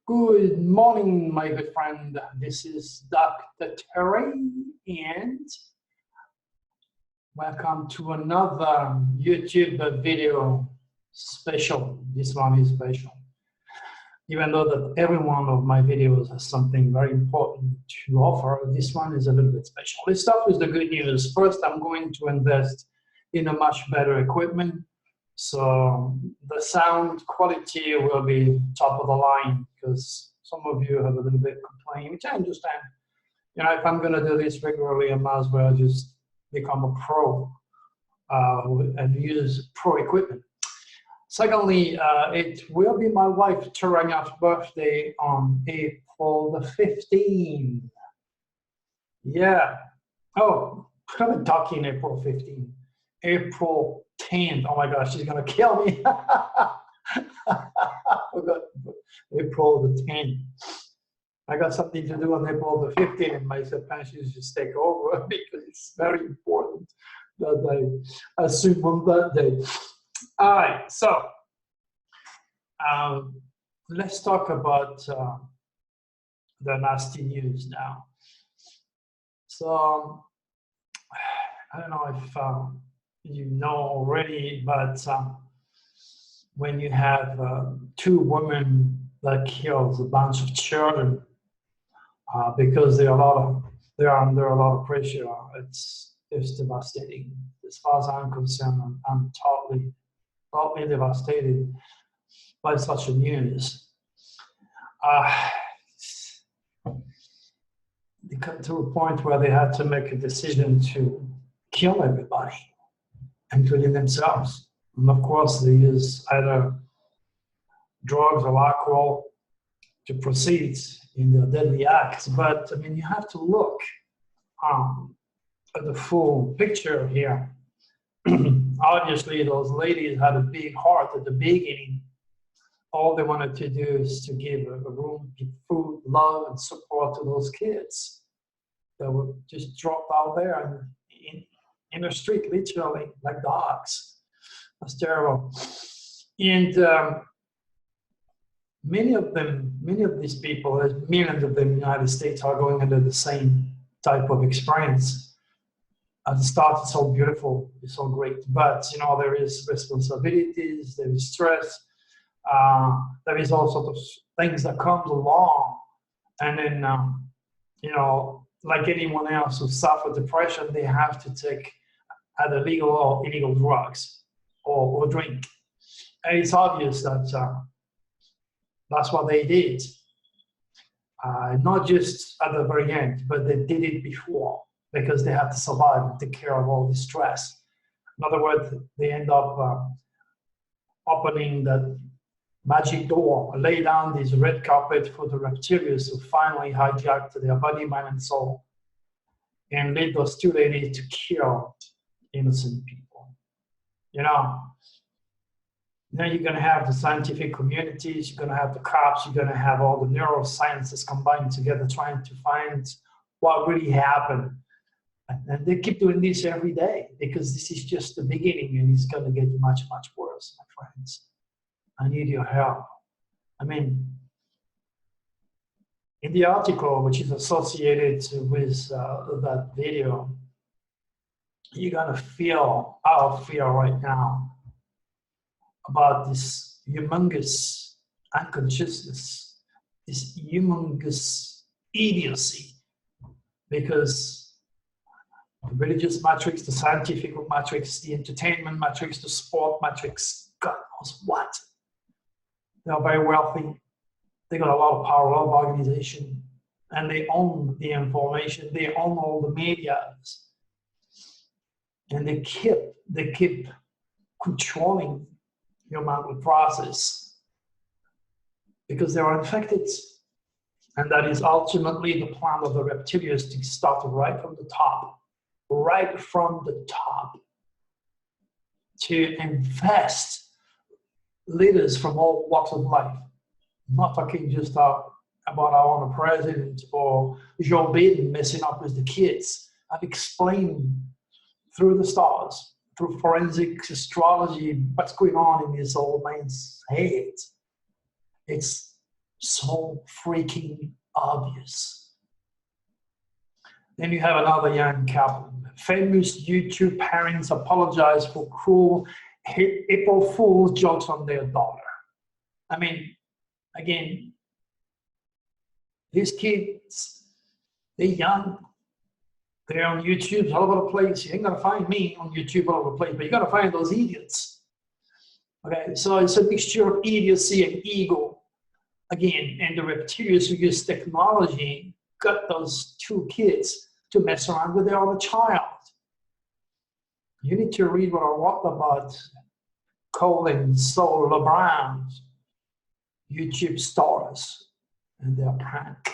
Good morning, my good friend. This is Dr.Turi, and welcome to another YouTube video special. This one is special. Even though that every one of my videos has something very important to offer, this one is a little bit special. Let's start with the good news. First, I'm going to invest in a much better equipment. So the sound quality will be top of the line because some of you have a little bit complaining, which I understand. You know, if I'm going to do this regularly, I might as well just become a pro and use pro equipment. Secondly, it will be my wife Tarana's birthday on April the 15th. Yeah. Oh, I'm talking April 15th. April 10th. Oh my gosh, she's gonna kill me. April the 10th. I got something to do on April the 15th, and my subconscious just take over because it's very important that I assume on that day. All right, so let's talk about the nasty news now. So I don't know if you know already, but when you have two women that kills a bunch of children because they're under a lot of pressure, it's devastating. As far as I'm concerned, I'm totally devastated by such a news. They come to a point where they had to make a decision to kill everybody, including themselves. And of course, they use either drugs or alcohol to proceed in their deadly acts. But I mean, you have to look at the full picture here. Obviously, those ladies had a big heart at the beginning. All they wanted to do is to give a room, give food, love, and support to those kids that were just dropped out there in the street, literally, like dogs. That's terrible. And many of these people, there's millions of them in the United States, are going under the same type of experience. At the start, it's so beautiful, it's so great, but you know, there is responsibilities, there is stress, there is all sorts of things that comes along, and then you know, like anyone else who suffers depression, they have to take either legal or illegal drugs or drink. And it's obvious that that's what they did. Not just at the very end, but they did it before because they had to survive and take care of all the stress. In other words, they end up opening that magic door, lay down this red carpet for the reptilians who finally hijacked their body, mind, and soul, and lead those two ladies to kill innocent people. You know, now you're going to have the scientific communities, you're going to have the cops, you're going to have all the neurosciences combined together trying to find what really happened. And they keep doing this every day because this is just the beginning and it's going to get much, much worse, my friends. I need your help. I mean, in the article, which is associated with that video, you're going to feel our fear right now about this humongous unconsciousness, this humongous idiocy, because the religious matrix, the scientific matrix, the entertainment matrix, the sport matrix, God knows what. They are very wealthy. They got a lot of power, a lot of organization, and they own the information. They own all the media, and they keep controlling human process because they are infected, and that is ultimately the plan of the reptilians to start right from the top, to invest leaders from all walks of life. I'm not talking just about our own president or Joe Biden messing up with the kids. I've explained through the stars, through forensic astrology, what's going on in this old man's head. It's So freaking obvious. Then you have another young couple. Famous YouTube parents apologize for cruel April Fool's jokes on their daughter. I mean, again, these kids, they're young. They're on YouTube all over the place. You ain't gonna find me on YouTube all over the place, but you're gonna find those idiots. Okay, so it's a mixture of idiocy and ego. Again, and the reptilians who use technology got those two kids to mess around with their other child. You need to read what I wrote about Cole and Saul LeBron's YouTube stars and their prank,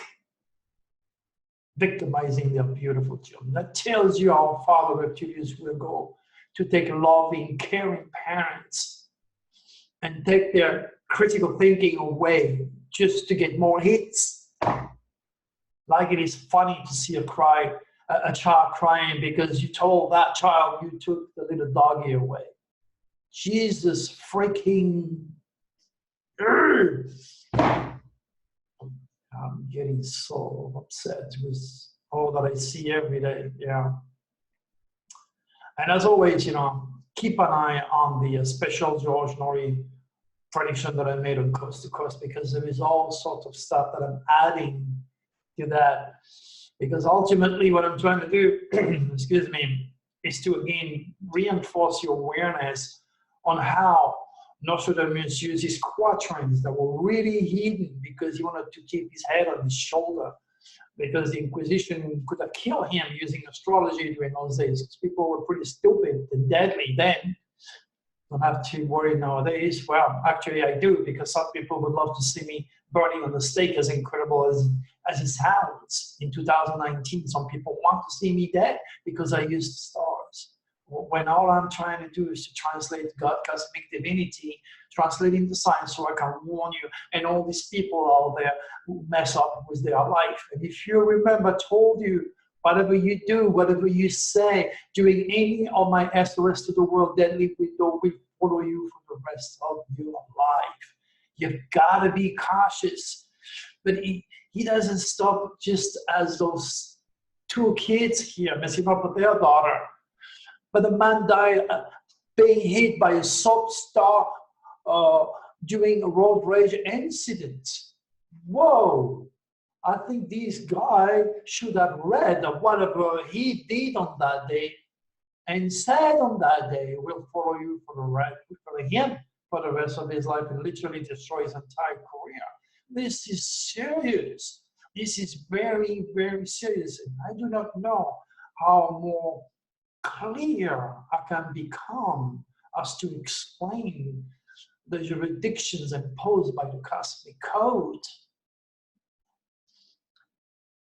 victimizing their beautiful children. That tells you how far the reptilians will go to take loving, caring parents and take their critical thinking away just to get more hits. Like it is funny to see a child crying because you told that child you took the little doggy away. Jesus freaking. I'm getting so upset with all that I see every day. Yeah. And as always, you know, keep an eye on the special George Norrie prediction that I made on Coast to Coast, because there is all sorts of stuff that I'm adding to that. Because ultimately what I'm trying to do, excuse me, is to again reinforce your awareness on how Nostradamus uses quatrains that were really hidden because he wanted to keep his head on his shoulder, because the Inquisition could have killed him using astrology during those days, because people were pretty stupid and deadly then. Don't have to worry nowadays. Well, actually I do, because some people would love to see me burning on the stake, as incredible as it sounds. In 2019, some people want to see me dead because I used stars. When all I'm trying to do is to translate God, cosmic divinity, translate into science so I can warn you and all these people out there who mess up with their life. And if you remember, I told you, whatever you do, whatever you say, during any of my SOS to the World Deadly Window will follow you for the rest of your life. You've got to be cautious. But he doesn't stop just as those two kids here messing up with their daughter. But the man died being hit by a soap star during a road rage incident. Whoa! I think this guy should have read whatever he did on that day and said on that day will follow you for the rest of his life and literally destroy his entire career. This is serious. This is very, very serious. And I do not know how more clear I can become as to explain the jurisdictions imposed by the cosmic code.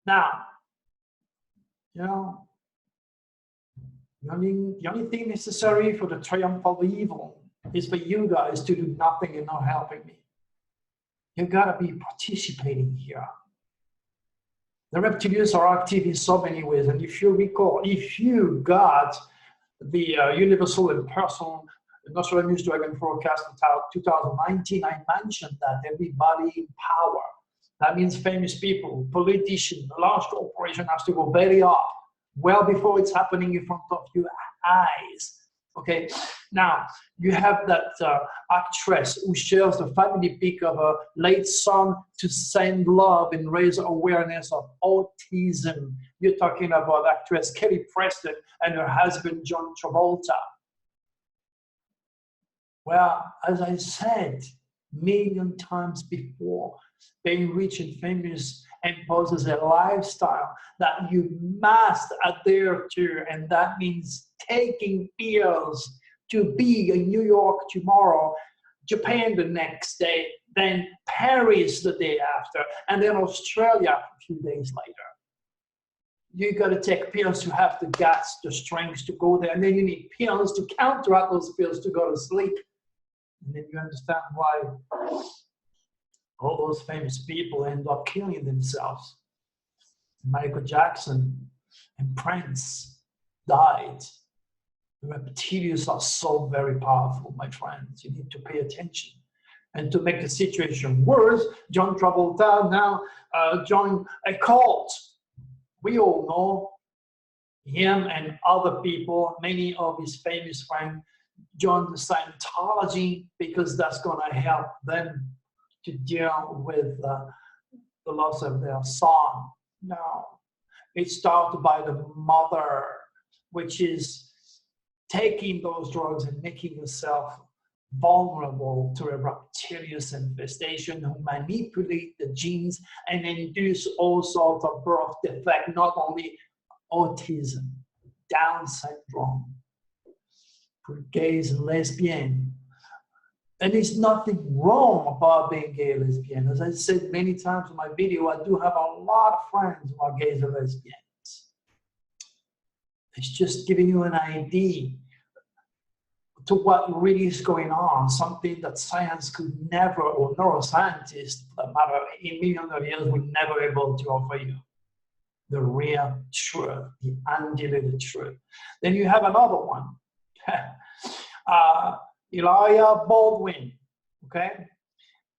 Now, you know, the only thing necessary for the triumph of evil is for you guys to do nothing and not helping me. You gotta be participating here. The reptilians are active in so many ways, and if you recall, if you got the Universal and Personal Nostradamus Dragon Forecast 2019, I mentioned that everybody in power, that means famous people, politicians, large corporation, has to go very up, well before it's happening in front of your eyes. Okay, now you have that actress who shares the family pic of her late son to send love and raise awareness of autism. You're talking about actress Kelly Preston and her husband John Travolta. Well, as I said million times before, being rich and famous imposes a lifestyle that you must adhere to, and that means taking pills to be in New York tomorrow, Japan the next day, then Paris the day after, and then Australia a few days later. You got to take pills to have the guts, the strength to go there, and then you need pills to counteract those pills to go to sleep. And then you understand why all those famous people end up killing themselves. Michael Jackson and Prince died. The reptilians are so very powerful, my friends. You need to pay attention. And to make the situation worse, John Travolta now joined a cult. We all know him and other people, many of his famous friends, joined the Scientology because that's going to help them to deal with the loss of their son. Now, it started by the mother, which is taking those drugs and making yourself vulnerable to a reptilian infestation who manipulate the genes and induce all sorts of birth defect, not only autism, Down syndrome, for gays and lesbians. And there's nothing wrong about being gay or lesbian. As I said many times in my video, I do have a lot of friends who are gays or lesbians. It's just giving you an idea to what really is going on, something that science could never, or neuroscientists, for that matter, in millions of years, would never be able to offer you. The real truth, the undiluted truth. Then you have another one. Hilaria Baldwin, okay?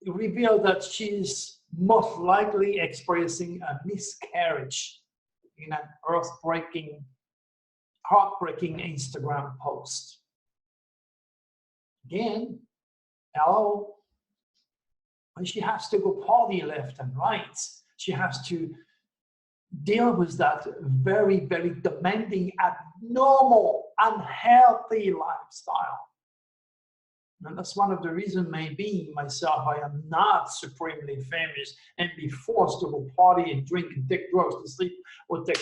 It revealed that she's most likely experiencing a miscarriage in an heartbreaking Instagram post. Again, hello? And she has to go party left and right. She has to deal with that very, very demanding, abnormal, unhealthy lifestyle. And that's one of the reasons, maybe myself, I am not supremely famous and be forced to go party and drink and take drugs to sleep or take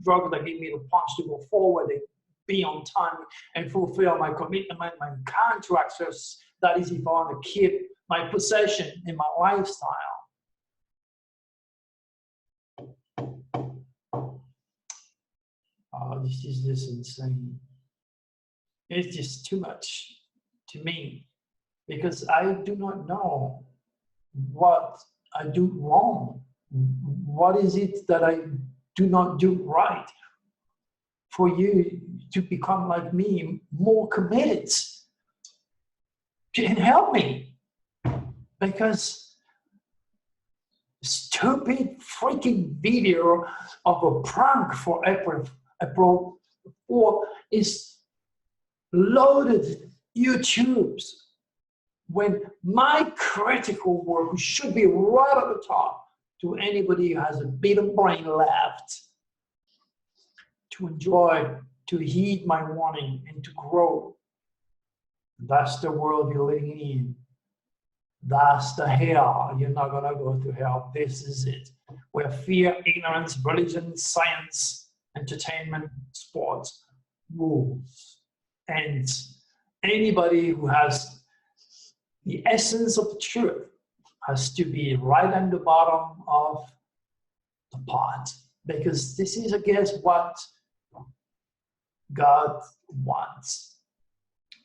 drugs that give me the punch to go forward and be on time and fulfill my commitment, my contracts. That is if I want to keep my possession in my lifestyle. Oh, this is just insane. It's just too much to me, because I do not know what I do wrong. What is it that I do not do right for you to become like me, more committed? Can help me, because stupid freaking video of a prank for April 4th is loaded YouTubes, when my critical work should be right at the top to anybody who has a bit of brain left to enjoy, to heed my warning, and to grow. That's the world you're living in. That's the hell. You're not gonna go to hell. This is it. Where fear, ignorance, religion, science, entertainment, sports rules. And anybody who has the essence of the truth has to be right on the bottom of the pot, because this is, I guess, what God wants.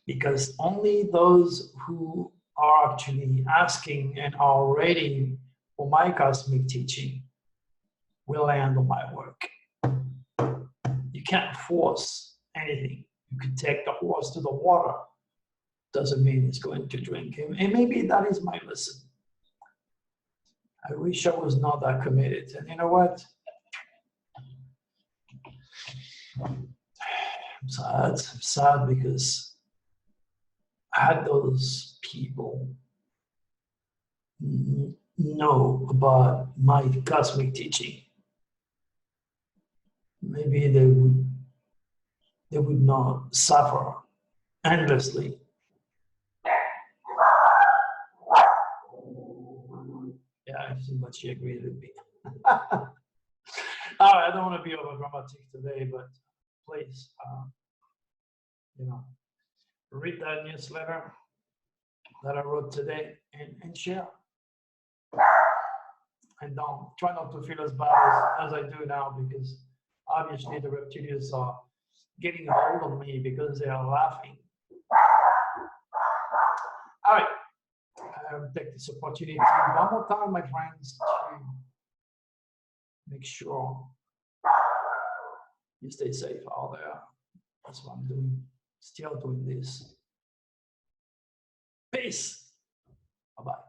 Because only those who are actually asking and are ready for my cosmic teaching will handle my work. You can't force anything. You could take the horse to the water. Doesn't mean it's going to drink him. And maybe that is my lesson. I wish I was not that committed. And you know what? I'm sad because I had those people know about my cosmic teaching. Maybe they would not suffer endlessly. Yeah, I see what she agreed with me. All right, I don't want to be over dramatic today, but please, read that newsletter that I wrote today and share. And don't try not to feel as bad as I do now, because obviously the reptilians are getting a hold of me because they are laughing. All right, I will take this opportunity one more time, my friends, to make sure you stay safe out there. That's what I'm doing, still doing this. Peace. Bye-bye.